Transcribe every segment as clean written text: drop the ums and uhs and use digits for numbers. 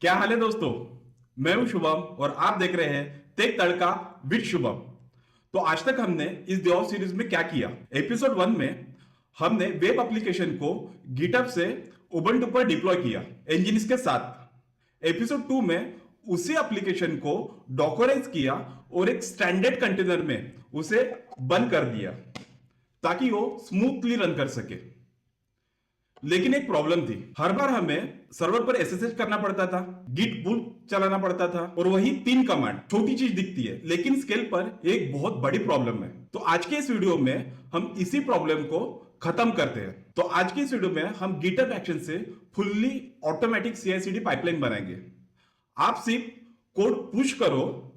क्या हाल है दोस्तों। मैं हूं शुभम और आप देख रहे हैं टेक तड़का विद शुभम। तो आज तक हमने इस देव सीरीज में क्या किया। एपिसोड 1 में हमने वेब एप्लीकेशन को गिटहब से उबंटू पर डिप्लॉय किया इंजीनियर्स के साथ। एपिसोड 2 में उसी एप्लीकेशन को डॉकराइज किया और एक स्टैंडर्ड कंटेनर में उसे बंद कर दिया ताकि वो स्मूथली रन कर सके। लेकिन एक प्रॉब्लम थी, हर बार हमें सर्वर पर एसएसएच करना पड़ता था, गिट पुल चलाना पड़ता था और वही 3 कमांड। छोटी चीज दिखती है लेकिन स्केल पर एक बहुत बड़ी प्रॉब्लम है। तो आज के इस वीडियो में हम इसी प्रॉब्लम को खत्म करते हैं। तो आज की इस वीडियो में हम गिटहब एक्शन से फुल्ली ऑटोमेटिक सीआई/सीडी पाइपलाइन बनाएंगे। आप सिर्फ कोड पुश करो,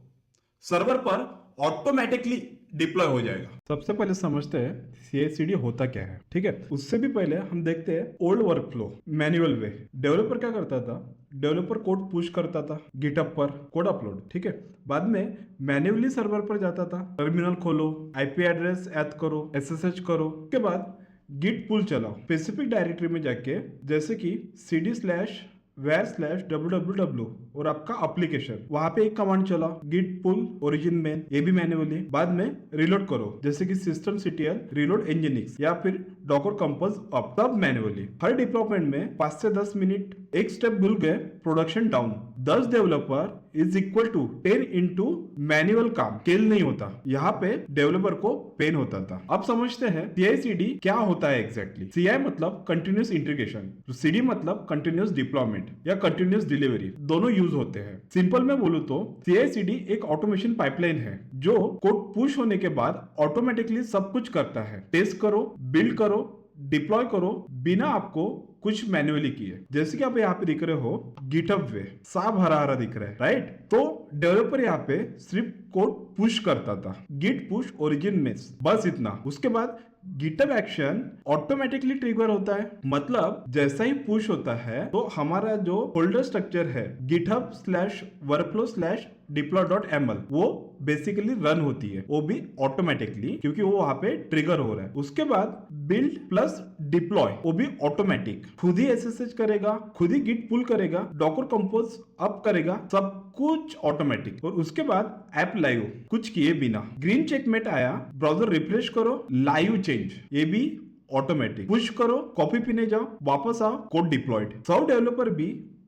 सर्वर पर ऑटोमेटिकली डिप्लॉय हो जाएगा। सबसे पहले समझते हैं सीआई/सीडी होता क्या है। ठीक है, उससे भी पहले हम देखते हैं ओल्ड वर्कफ्लो मैनुअल वे। डेवलपर क्या करता था, डेवलपर कोड पुश करता था गिटहब पर, कोड अपलोड। ठीक है, बाद में मैन्युअली सर्वर पर जाता था, टर्मिनल खोलो, आईपी एड्रेस ऐड करो, एसएसएच करो, उसके बाद गिट पुल चलाओ स्पेसिफिक डायरेक्टरी में जाके, जैसे कि cd/var/www और आपका एप्लीकेशन, वहां पे एक कमांड चला गिट पुल ओरिजिन में, ये भी मैन्युअली। बाद में रिलोड करो जैसे कि systemctl reload nginx या फिर docker compose up, सब मैन्युअली। हर डिप्लॉयमेंट में 5 से 10 मिनट। एक स्टेप भूल गए, production down. 10 developer is equal to 10 into manual काम। स्केल नहीं होता, यहाँ पे डेवलपर को पेन होता था। अब समझते हैं CI/CD क्या होता है एग्जैक्टली। CI मतलब कंटिन्यूस इंटीग्रेशन, CD मतलब कंटिन्यूस डिप्लॉयमेंट या कंटिन्यूस डिलीवरी, दोनों यूज होते हैं। सिंपल में बोलूं तो CI/CD एक ऑटोमेशन पाइपलाइन है जो कोड पुश होने के बाद ऑटोमेटिकली सब कुछ करता है। टेस्ट करो, बिल्ड करो, डिप्लॉय करो बिना आपको कुछ मैन्युअली किए। जैसे कि आप यहाँ पे दिख रहे हो गिटहब वे, साफ हरा हरा दिख रहा है, राइट। तो डेवलपर यहाँ पे सिर्फ कोड पुश करता था, गिट पुश ओरिजिन में, बस इतना। उसके बाद गिटहब एक्शन ऑटोमेटिकली ट्रिगर होता है। मतलब जैसा ही पुश होता है तो हमारा जो फोल्डर स्ट्रक्चर है github/workflow/deploy.ml वो बेसिकली रन होती है, वो भी ऑटोमेटिकली, क्योंकि वो वहां पे ट्रिगर हो रहा है। उसके बाद बिल्ड प्लस डिप्लॉय, वो भी ऑटोमेटिक, खुद ही एसएसएच करेगा, खुद ही गिट पुल करेगा, डॉकर कंपोज अप करेगा, सब कुछ ऑटोमेटिक। और उसके बाद ऐप लाइव, कुछ किए बिना। ग्रीन चेकमेट आया, ब्राउजर रिफ्रेश करो, लाइव चेंज, ये भी ऑटोमेटिक। पुश करो, कॉपी पीने जाओ, वापस आओ, कोड डिप्लॉयड। सब डेवलपर भी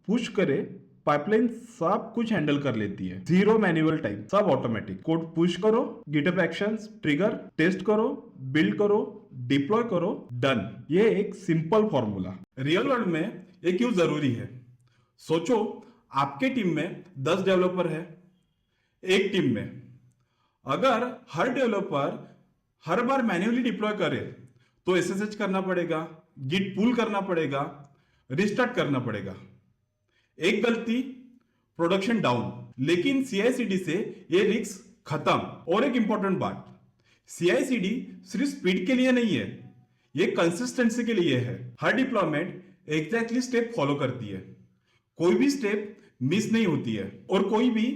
पुश करे, पाइपलाइन सब कुछ हैंडल कर लेती है, 0 मैनुअल टाइम, सब ऑटोमेटिक। कोड पुश करो, गिटहब एक्शंस ट्रिगर, टेस्ट करो, बिल्ड करो, डिप्लॉय करो, डन। ये एक सिंपल फॉर्मूला। रियल वर्ल्ड में ये क्यों जरूरी है। सोचो आपके टीम में 10 डेवलपर है। एक टीम में अगर हर डेवलपर हर बार मैन्युअली डिप्लॉय करे तो एसएसएच करना पड़ेगा, गिट पुल करना पड़ेगा, रिस्टार्ट करना पड़ेगा। एक गलती, प्रोडक्शन डाउन। लेकिन CI/CD से ये रिस्क खत्म। और एक इंपॉर्टेंट बात, CI/CD सिर्फ स्पीड के लिए नहीं है, ये कंसिस्टेंसी के लिए है। हर डिप्लॉयमेंट एग्जैक्टली स्टेप फॉलो करती है, कोई भी स्टेप मिस नहीं होती है और कोई भी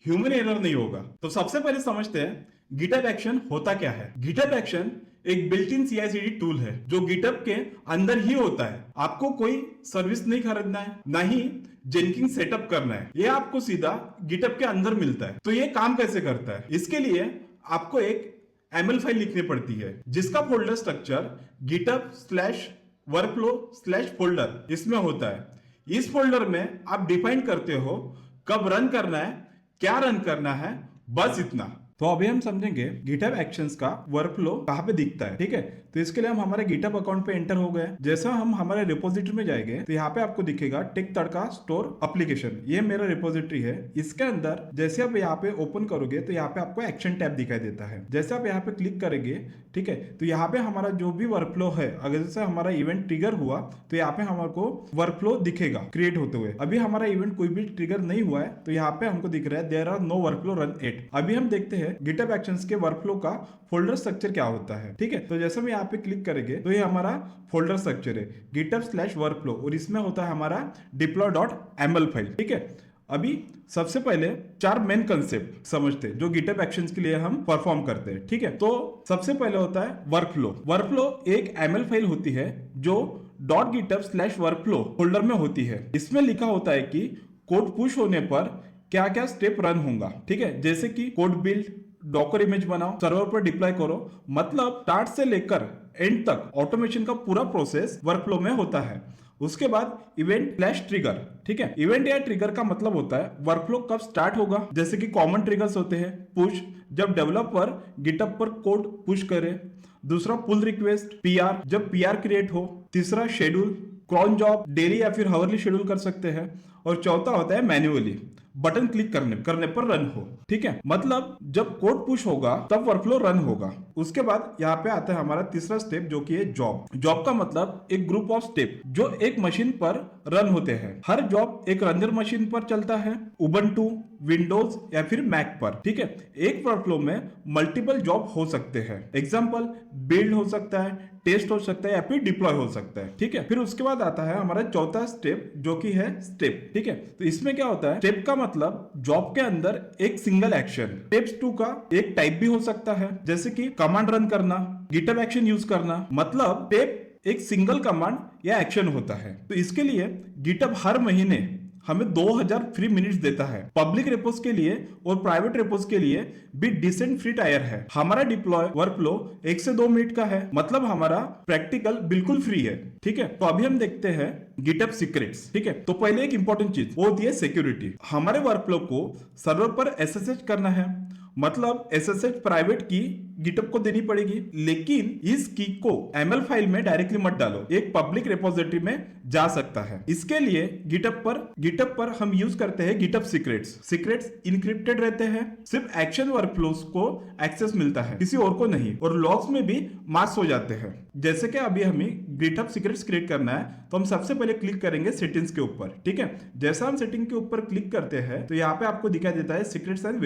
ह्यूमन एरर नहीं होगा। तो सबसे पहले समझते हैं गिटहब एक्शन होता क्या है। गिटहब एक्शन एक बिल्ट इन CI/CD टूल है जो गिटहब के अंदर ही होता है। आपको कोई सर्विस नहीं खरीदना है, ना ही जेनकिंस सेटअप करना है, ये आपको सीधा गिटहब के अंदर मिलता है। तो ये काम कैसे करता है, इसके लिए आपको एक ML फाइल लिखनी पड़ती है जिसका फोल्डर स्ट्रक्चर github/workflow/folder इसमें होता है। इस फोल्डर में आप डिफाइन करते हो कब रन करना है, क्या रन करना है, बस इतना। तो अभी हम समझेंगे गिटहब एक्शंस का वर्कफ्लो कहां पे दिखता है। ठीक है, तो इसके लिए हम हमारे गिटहब अकाउंट पे एंटर हो गए। जैसा हम हमारे रिपोजिटरी में जाएंगे तो यहाँ पे आपको दिखेगा टेक तड़का स्टोर एप्लीकेशन, ये मेरा रिपोजिटरी है। इसके अंदर जैसे आप यहाँ पे ओपन करोगे तो यहाँ पे आपको एक्शन टैब दिखाई देता है। जैसे आप यहाँ पे क्लिक करेंगे, ठीक है, तो यहाँ पे हमारा जो भी वर्कफ्लो है, अगर जैसे हमारा इवेंट ट्रिगर हुआ तो यहाँ पे हमारे को वर्कफ्लो दिखेगा क्रिएट होते हुए। अभी हमारा इवेंट कोई भी ट्रिगर नहीं हुआ है तो यहाँ पे हमको दिख रहा है there are no workflow run at. अभी हम देखते हैं गिटहब एक्शंस के वर्कफ्लो का फोल्डर स्ट्रक्चर क्या होता है। ठीक है, तो जैसे हम यहाँ पे क्लिक करेंगे तो ये हमारा फोल्डर स्ट्रक्चर है github/workflow और इसमें होता है हमारा deploy.ml फाइल। ठीक है, अभी सबसे पहले 4 मेन कंसेप्ट समझते हैं जो गिटहब एक्शंस के लिए हम परफॉर्म करते हैं। ठीक है, तो सबसे पहले होता है वर्कफ्लो। वर्कफ्लो एक ML फाइल होती है जो .github/workflow फोल्डर में होती है। इसमें लिखा होता है कि कोड पुश होने पर क्या क्या स्टेप रन होगा, ठीक है। जैसे कि कोड बिल्ड, डॉकर इमेज बनाओ, सर्वर पर डिप्लॉय करो, मतलब स्टार्ट से लेकर एंड तक ऑटोमेशन का पूरा प्रोसेस वर्कफ्लो में होता है। उसके बाद इवेंट फ्लैश ट्रिगर, ठीक है। इवेंट या ट्रिगर का मतलब होता है वर्कफ्लो कब स्टार्ट होगा। जैसे कि कॉमन ट्रिगर्स होते हैं पुश, जब डेवलपर गिटहब पर कोड पुश करे। दूसरा पुल रिक्वेस्ट, पीआर, जब पीआर क्रिएट हो। तीसरा शेड्यूल, क्रॉन जॉब डेली या फिर हावरली शेड्यूल कर सकते हैं। और चौथा होता है मैन्युअली, बटन क्लिक करने पर रन हो, ठीक है। मतलब जब कोड पुश होगा तब वर्कफ्लो रन होगा। उसके बाद यहाँ पे आता है हमारा तीसरा स्टेप जो कि है जॉब। जॉब का मतलब एक ग्रुप ऑफ स्टेप जो एक मशीन पर रन होते हैं। हर जॉब एक रनर मशीन पर चलता है, उबंटू, विंडोज या फिर मैक पर, ठीक है। एक वर्कफ्लो में मल्टीपल जॉब हो सकते हैं। एग्जांपल बिल्ड हो सकता है, टेस्ट हो सकता है या फिर डिप्लॉय हो सकता है, ठीक है। फिर उसके बाद आता है हमारा चौथा स्टेप जो कि है स्टेप, ठीक है। तो इसमें क्या होता है, स्टेप का मतलब जॉब के अंदर एक सिंगल एक्शन। स्टेप्स 2 का एक टाइप भी हो सकता है, जैसे कि कमांड रन करना, गिटहब एक्शन यूज करना, मतलब स्टेप एक सिंगल कमांड या एक्शन होता है। तो इसके लिए गिटहब हर महीने हमें 2000 फ्री मिनट्स देता है। पब्लिक रेपोज के लिए और प्राइवेट रेपोज के लिए भी डिसेंट फ्री टायर है। हमारा डिप्लॉय वर्कफ्लो 1 से 2 मिनट का है, मतलब हमारा प्रैक्टिकल बिल्कुल फ्री है, ठीक है। तो अभी हम देखते हैं गिटहब सीक्रेट्स, ठीक है। तो पहले एक इंपॉर्टेंट चीज वो होती है सिक्योरिटी। हमारे वर्कफ्लो को सर्वर पर एसएसएच करना है, मतलब एसएसएच प्राइवेट की गिटहब को देनी पड़ेगी, लेकिन इस की को एमएल फाइल में डायरेक्टली मत डालो, एक पब्लिक रिपोजिटरी में जा सकता है। इसके लिए गिटहब पर हम यूज करते हैं गिटहब सीक्रेट्स इनक्रिप्टेड रहते हैं, सिर्फ एक्शन वर्कफ्लोज को एक्सेस मिलता है, किसी और को नहीं, और लॉग्स में भी मास्क हो जाते हैं। जैसे कि अभी हमें गिटहब सीक्रेट्स क्रिएट करना है, तो हम सबसे पहले क्लिक करेंगे सेटिंग्स के ऊपर, ठीक है। जैसा हम सेटिंग के ऊपर क्लिक करते हैं तो यहाँ पे आपको दिखाई देता है सीक्रेट्स एंड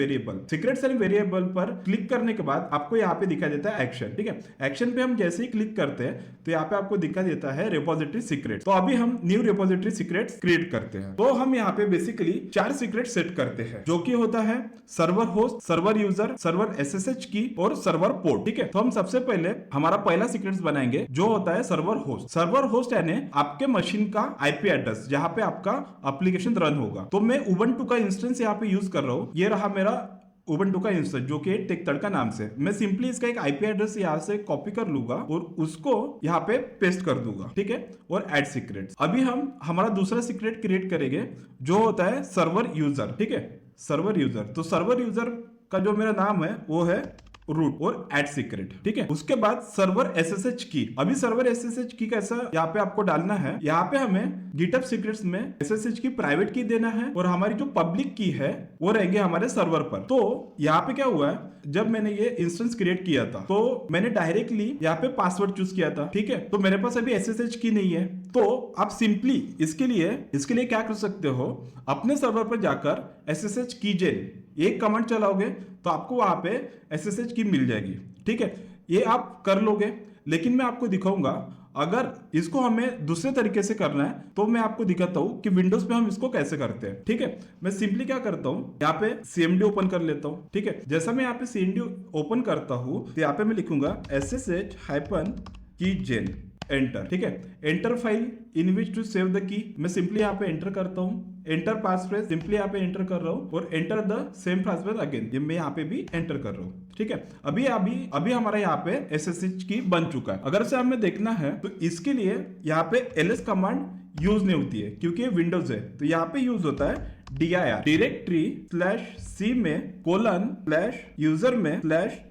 वेरिएबल पर क्लिक करने के बाद आपको यहाँ पे दिखाई देता है एक्शन, ठीक है। एक्शन पे हम जैसे ही क्लिक करते हैं तो यहाँ पे आपको दिखाई देता है रिपोजिटरी सीक्रेट। तो अभी हम न्यू रिपोजिटरी सीक्रेट्स क्रिएट करते हैं। तो हम यहाँ पे बेसिकली 4 सीक्रेट सेट करते हैं, जो कि होता है server host, server user, server SSH की और सर्वर पोर्ट, ठीक है। तो हम सबसे पहले हमारा पहला सीक्रेट्स बनाएंगे जो होता है सर्वर होस्ट। सर्वर होस्ट यानी आपके मशीन का आईपी एड्रेस जहां पे आपका एप्लीकेशन रन होगा। तो मैं उबंटू का इंस्टेंस यहाँ पे यूज कर रहा हूँ, ये रहा मेरा उबंटू का इंस्टेंस जो कि टेक तड़का नाम से। मैं सिंपली इसका एक आईपी एड्रेस यहाँ से कॉपी कर लूंगा और उसको यहाँ पे पेस्ट कर दूंगा, ठीक है। और ऐड सीक्रेट्स। अभी हम हमारा दूसरा सीक्रेट क्रिएट करेंगे जो होता है सर्वर यूजर, ठीक है। सर्वर यूजर, तो सर्वर यूजर का जो मेरा नाम है वो है रूट और ऐड सीक्रेट, ठीक है। उसके बाद सर्वर एसएसएच की। अभी सर्वर एसएसएच की कैसा यहाँ पे आपको डालना है, यहाँ पे हमें गिटहब सीक्रेट्स में एसएसएच की प्राइवेट की देना है और हमारी जो पब्लिक की है वो रहेंगे हमारे सर्वर पर। तो यहाँ पे क्या हुआ है, जब मैंने ये इंस्टेंस क्रिएट किया था तो मैंने डायरेक्टली यहाँ पे पासवर्ड चूज किया था, ठीक है। तो मेरे पास अभी एसएसएच की नहीं है, तो आप सिंपली इसके लिए क्या कर सकते हो, अपने सर्वर पर जाकर एसएसएच कीजेन एक कमांड चलाओगे तो आपको वहां पे एसएसएच की मिल जाएगी, ठीक है। ये आप कर लोगे, लेकिन मैं आपको दिखाऊंगा अगर इसको हमें दूसरे तरीके से करना है तो मैं आपको दिखाता हूं कि विंडोज पे हम इसको कैसे करते हैं, ठीक है। मैं सिंपली क्या करता हूं, यहाँ पे सीएमडी ओपन कर लेता हूं, ठीक है। जैसा मैं यहाँ पे सीएमडी ओपन करता हूं तो यहाँ पे मैं लिखूंगा SSH-कीजेन एंटर, ठीक है। Enter file in which to save the key, मैं सिंपली यहाँ पे एंटर करता हूँ। एंटर पासफ्रेज सिंपली यहाँ पे एंटर कर रहा हूँ और enter the same password again, ये मैं यहाँ पे भी एंटर कर रहा हूँ, ठीक है। अभी हमारा यहाँ पे एसएसएच की बन चुका है। अगर से हमें देखना है तो इसके लिए यहाँ पे ls कमांड यूज नहीं होती है क्योंकि ये विंडोज है, तो यहाँ पे यूज होता है dir डायरेक्टरी /c में :यूजर में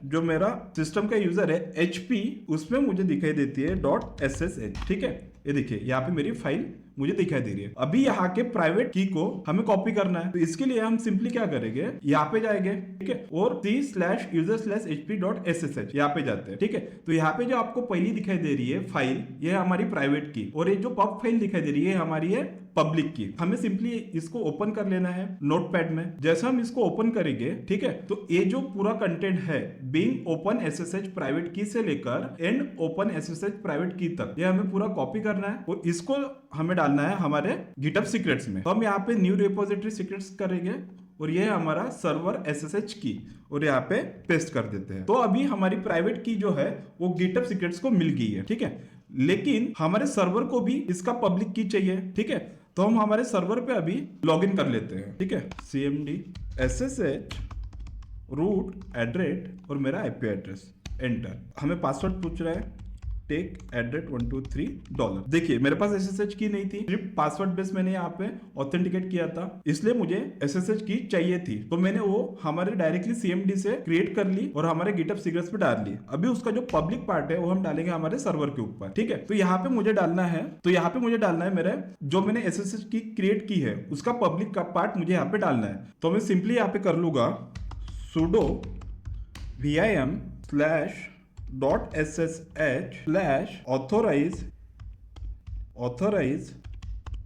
जो मेरा सिस्टम का यूजर है HP, उसमें मुझे दिखाई देती है .ssh, ठीक है। ये देखिए यहाँ पे मेरी फाइल मुझे दिखाई दे रही है। अभी यहाँ के प्राइवेट की को हमें कॉपी करना है, तो इसके लिए हम सिंपली क्या करेंगे, यहाँ पे जाएंगे, ठीक है, और c/user/hp.ssh यहाँ पे जाते हैं, ठीक है। तो यहाँ पे जो आपको पहली दिखाई दे रही है फाइल, ये है हमारी प्राइवेट की, और ये जो पब फाइल दिखाई दे रही है हमारी है पब्लिक की। हमें सिंपली इसको ओपन कर लेना है नोटपैड में। जैसे हम इसको ओपन करेंगे, ठीक है, तो ये जो पूरा कंटेंट है बीइंग ओपन एसएसएच प्राइवेट की से लेकर एंड ओपन एसएसएच प्राइवेट की तक, ये हमें पूरा कॉपी करना है और इसको हमें डालना है हमारे गिटहब सीक्रेट्स में। तो हम यहाँ पे न्यू रिपोजिटरी सीक्रेट्स करेंगे और ये है हमारा सर्वर एसएसएच की, और यहाँ पे पेस्ट कर देते हैं। तो अभी हमारी प्राइवेट की जो है वो गिटहब सीक्रेट्स को मिल गई है, ठीक है। लेकिन हमारे सर्वर को भी इसका पब्लिक की चाहिए, ठीक है। तो हम हमारे सर्वर पे अभी लॉगिन कर लेते हैं, ठीक है। cmd ssh रूट एड्रेस और मेरा आईपी एड्रेस, एंटर। हमें पासवर्ड पूछ रहा है, टेक $123। देखिए मेरे पास SSH की नहीं थी, सिर्फ पासवर्ड बेस मैंने यहाँ पे ऑथेंटिकेट किया था, इसलिए मुझे SSH की चाहिए थी। तो मैंने वो हमारे डायरेक्टली CMD से क्रिएट कर ली और हमारे गिटहब सीक्रेट्स पे डाल ली। अभी उसका जो पब्लिक पार्ट है वो हम डालेंगे हमारे सर्वर के ऊपर, ठीक है। तो यहाँ पे मुझे डालना है, मेरे जो मैंने SSH की क्रिएट की है उसका पब्लिक का पार्ट मुझे यहाँ पे डालना है। तो मैं सिंपली यहाँ पे कर लूंगा sudo vim/ssh authorize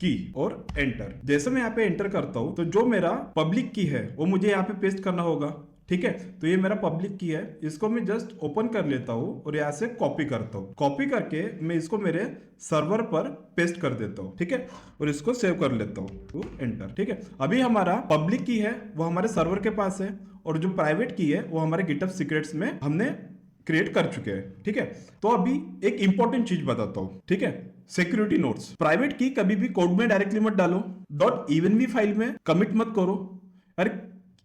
की और एंटर। जैसे मैं यहाँ पे एंटर करता हूं तो जो मेरा पब्लिक की है वो मुझे यहाँ पे पेस्ट करना होगा, ठीक है। तो ये मेरा पब्लिक की है, इसको मैं जस्ट ओपन कर लेता हूँ और यहाँ से कॉपी करता हूँ। कॉपी करके मैं इसको मेरे सर्वर पर पेस्ट कर देता हूँ, ठीक है, और इसको सेव कर लेता हूँ तो एंटर, ठीक है। अभी हमारा पब्लिक की है वो हमारे सर्वर के पास है और जो प्राइवेट की है वो हमारे गिटहब सीक्रेट्स में हमने क्रिएट कर चुके हैं, ठीक है। तो अभी एक इंपॉर्टेंट चीज बताता हूँ, ठीक है। सिक्योरिटी नोट्स, प्राइवेट की कभी भी कोड में डायरेक्टली मत डालो, .env फाइल में कमिट मत करो, अरे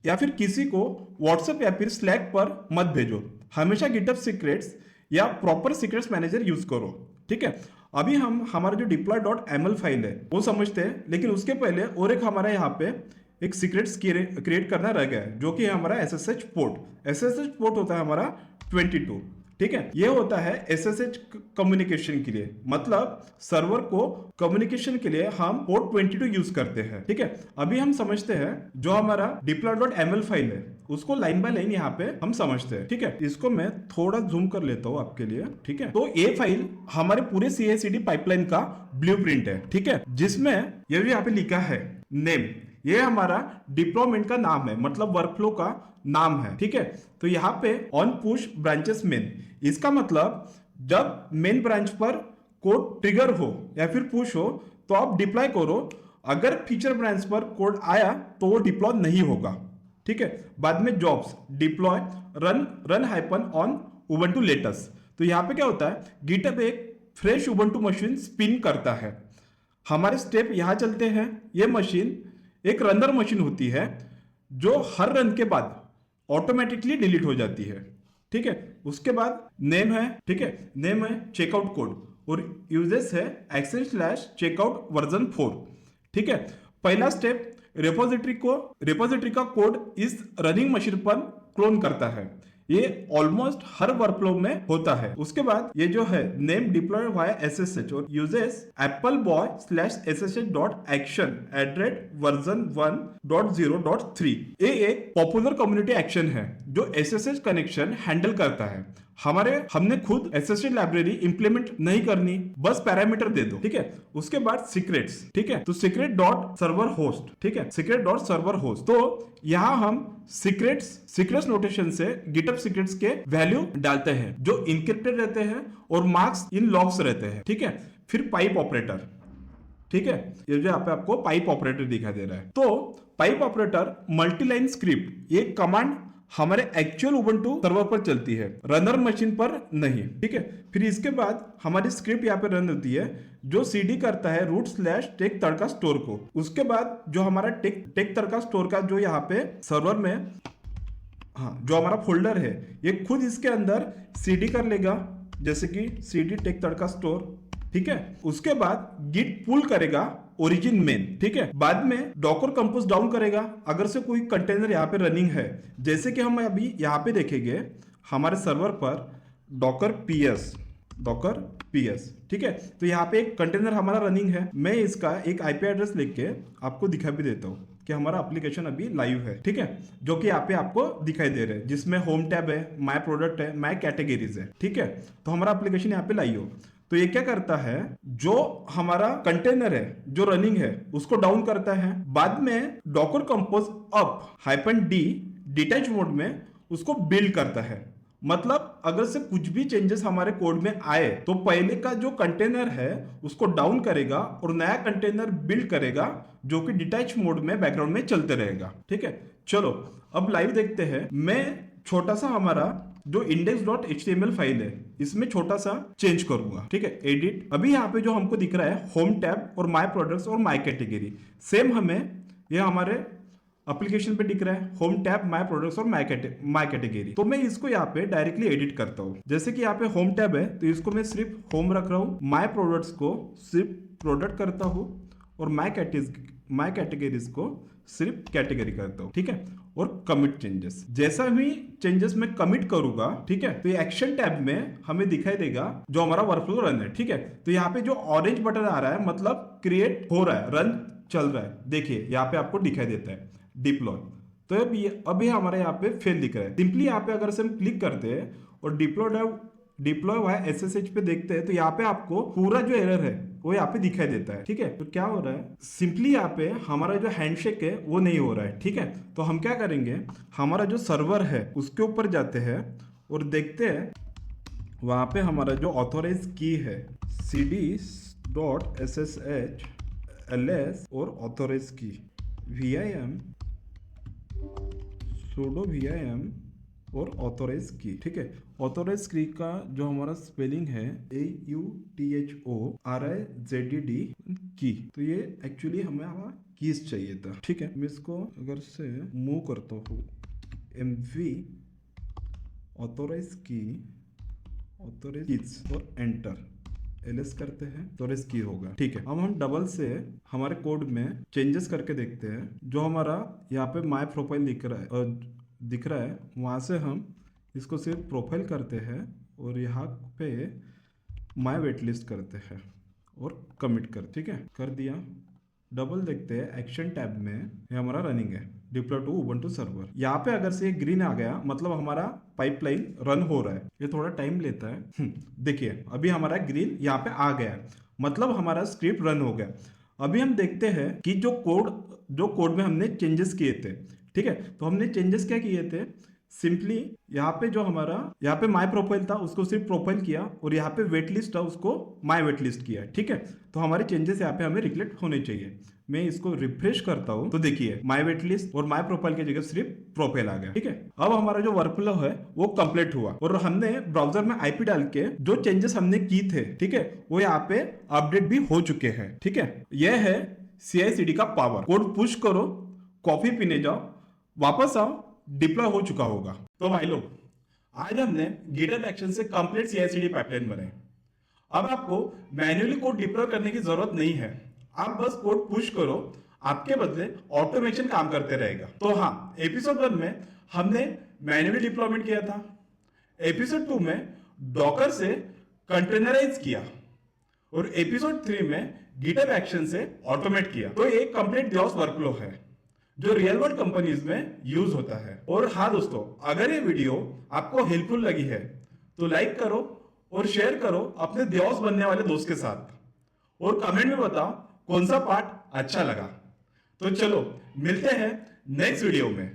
या फिर किसी को व्हाट्सएप या फिर स्लैक पर मत भेजो। हमेशा गिटहब सीक्रेट्स या प्रॉपर सीक्रेट्स मैनेजर यूज करो, ठीक है। अभी हम हमारा जो deploy.ml फाइल है वो समझते हैं, लेकिन उसके पहले और एक हमारा यहाँ पे एक सीक्रेट्स क्रिएट करना रह गया है, जो कि हमारा SSH पोर्ट होता है हमारा 22, ठीक है। ये होता है SSH कम्युनिकेशन के लिए, मतलब सर्वर को कम्युनिकेशन के लिए हम पोर्ट 22 यूज करते हैं, ठीक है। अभी हम समझते हैं जो हमारा deploy.ml फाइल है उसको लाइन बाय लाइन यहाँ पे हम समझते हैं, ठीक है। इसको मैं थोड़ा जूम कर लेता हूँ आपके लिए, ठीक है। तो ये फाइल हमारे पूरे CI/CD पाइपलाइन का ब्लूप्रिंट है, ठीक है, जिसमें ये भी यहाँ पे लिखा है नेम, ये हमारा डिप्लॉयमेंट का नाम है, मतलब वर्कफ्लो का नाम है, ठीक है। तो यहाँ पे ऑन पुश ब्रांचेस मेन, इसका मतलब जब मेन ब्रांच पर कोड ट्रिगर हो या फिर पुश हो तो आप डिप्लॉय करो, अगर फीचर ब्रांच पर कोड आया तो वो डिप्लॉय नहीं होगा, ठीक है। बाद में jobs deploy run hyphen on Ubuntu latest. तो यहाँ पे क्या होता है, गिटहब एक फ्रेश उबंटू मशीन स्पिन करता है। हमारे स्टेप यहाँ चलते हैं, ये मशीन एक रनर मशीन होती है जो हर रन के बाद ऑटोमेटिकली डिलीट हो जाती है, ठीक है। उसके बाद नेम है, ठीक है, नेम है चेकआउट कोड और यूजेस है /checkout वर्जन 4, ठीक है। पहला स्टेप रेपोजिटरी का कोड इस रनिंग मशीन पर क्लोन करता है, ये ऑलमोस्ट हर वर्कफ्लो में होता है। उसके बाद ये जो है नेम डिप्लॉय वाया SSH और यूजेस appleboy/ssh.action वर्जन 1.0.3। ये एक पॉपुलर कम्युनिटी एक्शन है जो SSH कनेक्शन हैंडल करता है। हमने खुद SSH लाइब्रेरी इंप्लीमेंट नहीं करनी, बस पैरामीटर दे दो, ठीक है। उसके बाद सीक्रेट्स, ठीक है, तो secret.server host, ठीक है, secret.server host। तो यहाँ हम सीक्रेट्स नोटेशन से गिटहब सीक्रेट्स के वैल्यू डालते हैं जो इनक्रिप्टेड रहते हैं और मार्क्स इन लॉग्स रहते हैं, ठीक है। फिर पाइप ऑपरेटर, ठीक है, ये जो यहाँ पे आपको पाइप ऑपरेटर दिखाई दे रहा है। तो पाइप ऑपरेटर मल्टीलाइन स्क्रिप्ट, ये कमांड हमारे एक्चुअल उबंटू सर्वर पर चलती है, रनर मशीन पर नहीं, ठीक है। फिर इसके बाद हमारी स्क्रिप्ट यहाँ पे रन होती है जो CD करता है root/टेक तड़का स्टोर को। उसके बाद जो हमारा टेक तड़का स्टोर का जो यहाँ पे सर्वर में जो हमारा फोल्डर है ये खुद इसके अंदर CD कर लेगा, जैसे कि CD टेक तड़का स्टोर, ठीक है। उसके बाद गिट पुल करेगा ओरिजिन मेन, ठीक है। बाद में डॉकर कंपोज डाउन करेगा अगर से कोई कंटेनर यहाँ पे रनिंग है, जैसे कि हम अभी यहाँ पे देखेंगे हमारे सर्वर पर डॉकर पीएस, ठीक है। तो यहाँ पे एक कंटेनर हमारा रनिंग है, मैं इसका एक IP एड्रेस लिख के आपको दिखा भी देता हूँ कि हमारा एप्लीकेशन अभी लाइव है, ठीक है, जो कि यहाँ पे आपको दिखाई दे रहा है, जिसमें होम टैब है, माय प्रोडक्ट है, माय कैटेगरीज है, ठीक है। तो हमारा एप्लीकेशन यहाँ पे लाइव हो। तो ये क्या करता है, जो हमारा कंटेनर है जो रनिंग है उसको डाउन करता है, बाद में Docker compose up -d detach mode में उसको बिल्ड करता है। मतलब अगर से कुछ भी चेंजेस हमारे कोड में आए तो पहले का जो कंटेनर है उसको डाउन करेगा और नया कंटेनर बिल्ड करेगा जो कि डिटैच मोड में बैकग्राउंड में चलते रहेगा, ठीक है। चलो अब लाइव देखते हैं। मैं छोटा सा हमारा जो index.html फाइल है इसमें छोटा सा चेंज करूंगा, ठीक है। एडिट, अभी यहाँ पे जो हमको दिख रहा है होम टैब और माय प्रोडक्ट्स और माय कैटेगरी, सेम हमें ये हमारे एप्लीकेशन पे दिख रहा है होम टैब, माय प्रोडक्ट्स और माय कैटेगरी। तो मैं इसको यहाँ पे डायरेक्टली एडिट करता हूँ। जैसे कि यहाँ पे होम टैब है तो इसको मैं सिर्फ होम रख रहा हूँ, माय प्रोडक्ट्स को सिर्फ प्रोडक्ट करता हूँ और माय कैटेगरीज को सिर्फ कैटेगरी करता हूँ, ठीक है। और कमिट चेंजेस, जैसा भी चेंजेस मैं कमिट करूंगा, ठीक है, तो ये एक्शन टैब में हमें दिखाई देगा जो हमारा वर्कफ्लो रन है, ठीक है। तो यहाँ पे जो ऑरेंज बटन आ रहा है मतलब क्रिएट हो रहा है, रन चल रहा है। देखिए यहाँ पे आपको दिखाई देता है डिप्लॉय। तो अभी हमारे यहाँ पे फेल दिख रहा है। सिंपली यहाँ पे अगर से हम क्लिक करते हैं और डिप्लॉय वाया SSH पे देखते हैं तो यहाँ पे आपको पूरा जो एरर है वो यहाँ पे दिखाई देता है, ठीक है। तो क्या हो रहा है, सिंपली यहाँ पे हमारा जो हैंडशेक है वो नहीं हो रहा है, ठीक है। तो हम क्या करेंगे, हमारा जो सर्वर है उसके ऊपर जाते हैं और देखते हैं वहां पे हमारा जो ऑथोराइज की है cd.ssh ls और ऑथोराइज की vim sudo vim और ऑथोराइज की, ठीक है। ऑथोराइज की का जो हमारा स्पेलिंग है AUTHORIZED की, तो ये एक्चुअली हमें कीज चाहिए था, ठीक है। मैं इसको अगर से मूव करता हूँ MV ऑथोराइज की और एंटर ls करते हैं तो ऑथोराइज की होगा, ठीक है। अब हम डबल से हमारे कोड में चेंजेस करके देखते हैं। जो हमारा यहाँ पे माय प्रोफाइल दिख रहा है वहां से हम इसको सिर्फ प्रोफाइल करते हैं और यहाँ पे माय वेट लिस्ट करते हैं और कमिट ठीक है, कर दिया। डबल देखते हैं एक्शन टैब में ये हमारा रनिंग है, डिप्लॉय टू उबुंटू सर्वर। यहाँ पे अगर से ग्रीन आ गया मतलब हमारा पाइपलाइन रन हो रहा है। ये थोड़ा टाइम लेता है। देखिए अभी हमारा ग्रीन यहाँ पे आ गया मतलब हमारा स्क्रिप्ट रन हो गया। अभी हम देखते हैं कि जो कोड में हमने चेंजेस किए थे, ठीक है। तो हमने चेंजेस क्या किए थे, सिंपली यहाँ पे जो हमारा यहाँ पे माय प्रोफाइल था उसको सिर्फ प्रोफाइल किया और यहाँ पे वेट लिस्ट था उसको माय वेट लिस्ट किया, ठीक है। तो हमारे चेंजेस यहाँ पे हमें रिफ्लेक्ट होने चाहिए। मैं इसको रिफ्रेश करता हूँ तो देखिए माय वेट लिस्ट और माय प्रोफाइल की जगह सिर्फ प्रोफाइल आ गया, ठीक है। अब हमारा जो वर्कफ्लो है वो कंप्लीट हुआ और हमने ब्राउजर में IP डाल के जो चेंजेस हमने की थे, ठीक है, वो यहाँ पे अपडेट भी हो चुके हैं, ठीक है। यह है CI/CD का पावर। कोड पुश करो, कॉफी पीने जाओ, वापस आओ, डिप्लॉय हो चुका होगा। तो भाई लोग आज हमने गिटहब एक्शन से कंप्लीट CI/CD पाइपलाइन बनाई। अब आपको मैन्युअली कोड डिप्लॉय करने की जरूरत नहीं है, आप बस कोड पुश करो, आपके बदले ऑटोमेशन काम करते रहेगा। तो हाँ, एपिसोड 1 में हमने मैन्युअली डिप्लॉयमेंट किया था, एपिसोड 2 में डॉकर से कंटेनराइज किया और एपिसोड 3 में गिटहब एक्शन से ऑटोमेट किया। तो एक कंप्लीट DevOps वर्कफ्लो है जो रियल वर्ल्ड कंपनीज में यूज होता है। और हाँ दोस्तों, अगर ये वीडियो आपको हेल्पफुल लगी है तो लाइक करो और शेयर करो अपने DevOps बनने वाले दोस्त के साथ और कमेंट में बताओ कौन सा पार्ट अच्छा लगा। तो चलो मिलते हैं नेक्स्ट वीडियो में।